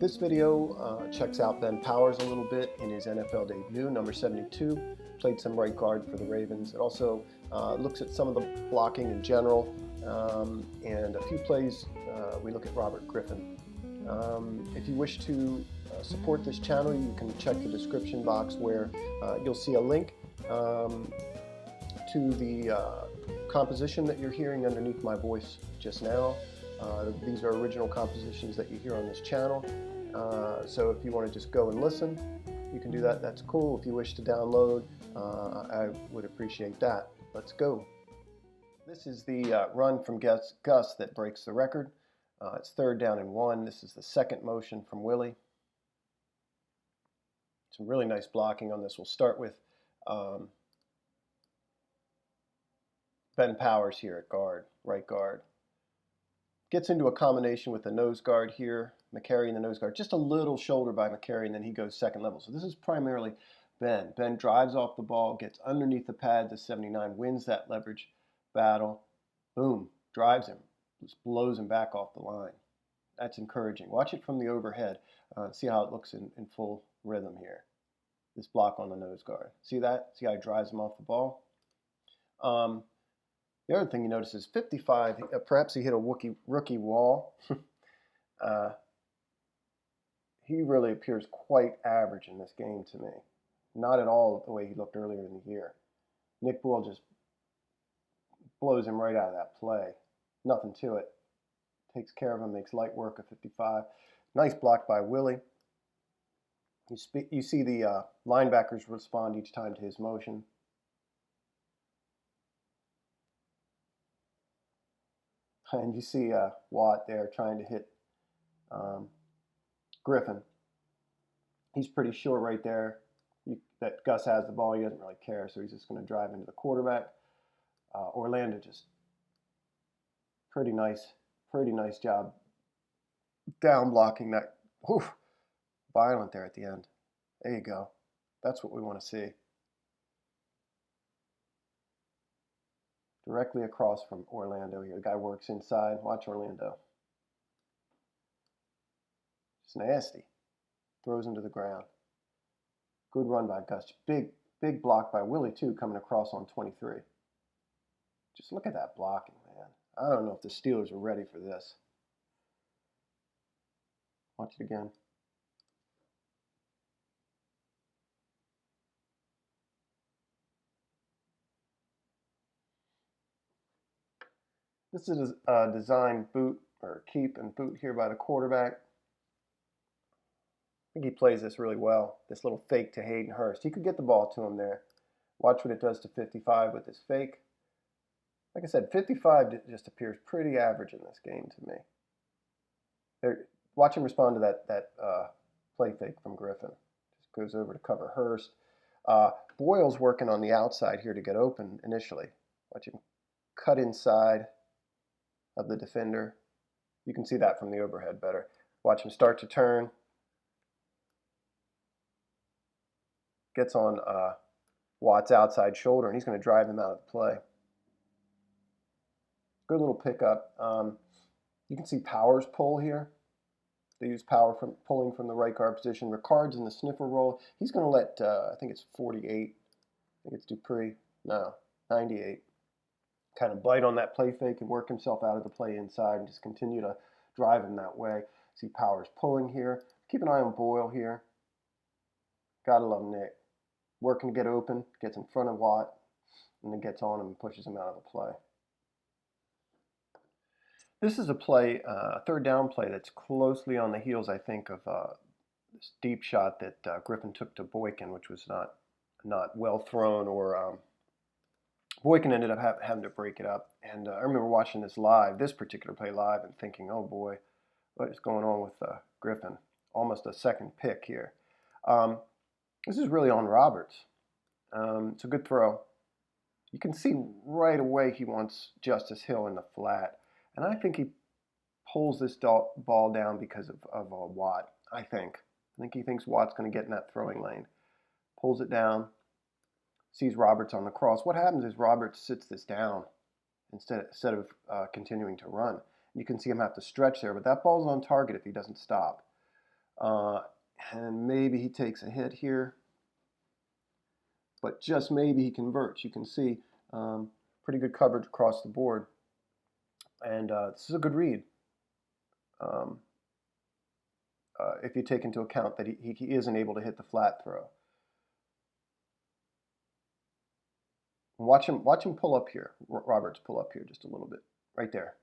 This video checks out Ben Powers a little bit in his NFL debut, number 72. Played some right guard for the Ravens. It also looks at some of the blocking in general, and a few plays we look at Robert Griffin. If you wish to support this channel, you can check the description box where you'll see a link to the composition that you're hearing underneath my voice just now. These are original compositions that you hear on this channel. So if you want to just go and listen, you can do that. That's cool. If you wish to download, I would appreciate that. Let's go. This is the run from Gus that breaks the record. It's 3rd down and 1. This is the second motion from Willie. Some really nice blocking on this. We'll start with Ben Powers here at guard, right guard. Gets into a combination with the nose guard here, McCary in the nose guard. Just a little shoulder by McCary, and then he goes second level. So this is primarily Ben. Ben drives off the ball, gets underneath the pad to 79, wins that leverage battle. Boom, drives him, just blows him back off the line. That's encouraging. Watch it from the overhead. See how it looks in full rhythm here. This block on the nose guard. See that? See how he drives him off the ball? The other thing you notice is 55, perhaps he hit a rookie wall. He really appears quite average in this game to me. Not at all the way he looked earlier in the year. Nick Boyle just blows him right out of that play. Nothing to it. Takes care of him, makes light work of 55. Nice block by Willie. You see the linebackers respond each time to his motion. And you see Watt there trying to hit Griffin. He's pretty short right there. That Gus has the ball. He doesn't really care, so he's just going to drive into the quarterback. Orlando just pretty nice job down blocking that. Whew, violent there at the end. There you go. That's what we want to see. Directly across from Orlando here. The guy works inside. Watch Orlando. It's nasty. Throws him to the ground. Good run by Gus. Big block by Willie, too, coming across on 23. Just look at that blocking, man. I don't know if the Steelers are ready for this. Watch it again. This is a design boot or keep and boot here by the quarterback. I think he plays this really well. This little fake to Hayden Hurst. He could get the ball to him there. Watch what it does to 55 with this fake. Like I said, 55 just appears pretty average in this game to me. Watch him respond to that play fake from Griffin. Just goes over to cover Hurst. Boyle's working on the outside here to get open initially. Watch him cut inside of the defender. You can see that from the overhead better. Watch him start to turn. Gets on Watt's outside shoulder, and he's going to drive him out of the play. Good little pickup. You can see Powers pull here. They use power from pulling from the right guard position. Ricard's in the sniffer roll. He's going to let, I think it's 48. I think it's Dupree. No, 98. Kind of bite on that play fake and work himself out of the play inside and just continue to drive him that way. See Powers pulling here. Keep an eye on Boyle here. Gotta love Nick. Working to get open, gets in front of Watt, and then gets on him and pushes him out of the play. This is a play, a 3rd down play that's closely on the heels, I think, of this deep shot that Griffin took to Boykin, which was not well thrown, or Boykin ended up having to break it up. And I remember watching this particular play live, and thinking, oh boy, what is going on with Griffin? Almost a second pick here. This is really on Roberts. It's a good throw. You can see right away he wants Justice Hill in the flat. And I think he pulls this ball down because of Watt, I think. I think he thinks Watt's going to get in that throwing lane. Pulls it down. Sees Roberts on the cross. What happens is Roberts sits this down instead of continuing to run. You can see him have to stretch there, but that ball's on target if he doesn't stop. Uh, and maybe he takes a hit here, but just maybe he converts. You can see pretty good coverage across the board. And this is a good read. Um, if you take into account that he isn't able to hit the flat throw. Watch him pull up here. Roberts pull up here just a little bit, right there.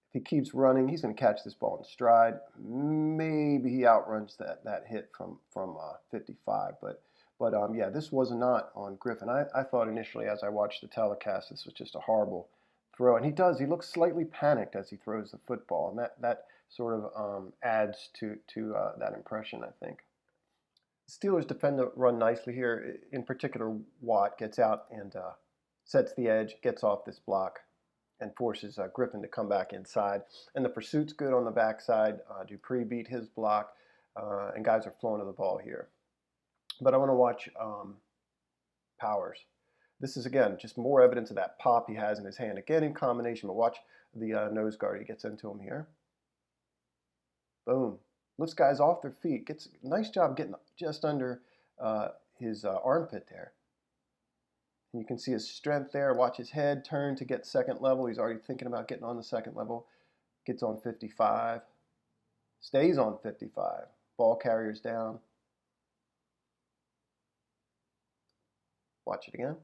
If he keeps running, he's going to catch this ball in stride. Maybe he outruns that hit from 55, but yeah, this was not on Griffin. I thought initially as I watched the telecast this was just a horrible throw, and he looks slightly panicked as he throws the football, and that sort of adds to that impression, I think. Steelers defend the run nicely here. In particular, Watt gets out and sets the edge, gets off this block, and forces Griffin to come back inside. And the pursuit's good on the backside. Dupree beat his block, and guys are flowing to the ball here. But I want to watch Powers. This is, again, just more evidence of that pop he has in his hand. Again, in combination, but watch the nose guard. He gets into him here. Boom. Lifts guys off their feet. Gets a nice job getting just under his armpit there. And you can see his strength there. Watch his head turn to get second level. He's already thinking about getting on the second level. Gets on 55. Stays on 55. Ball carrier's down. Watch it again.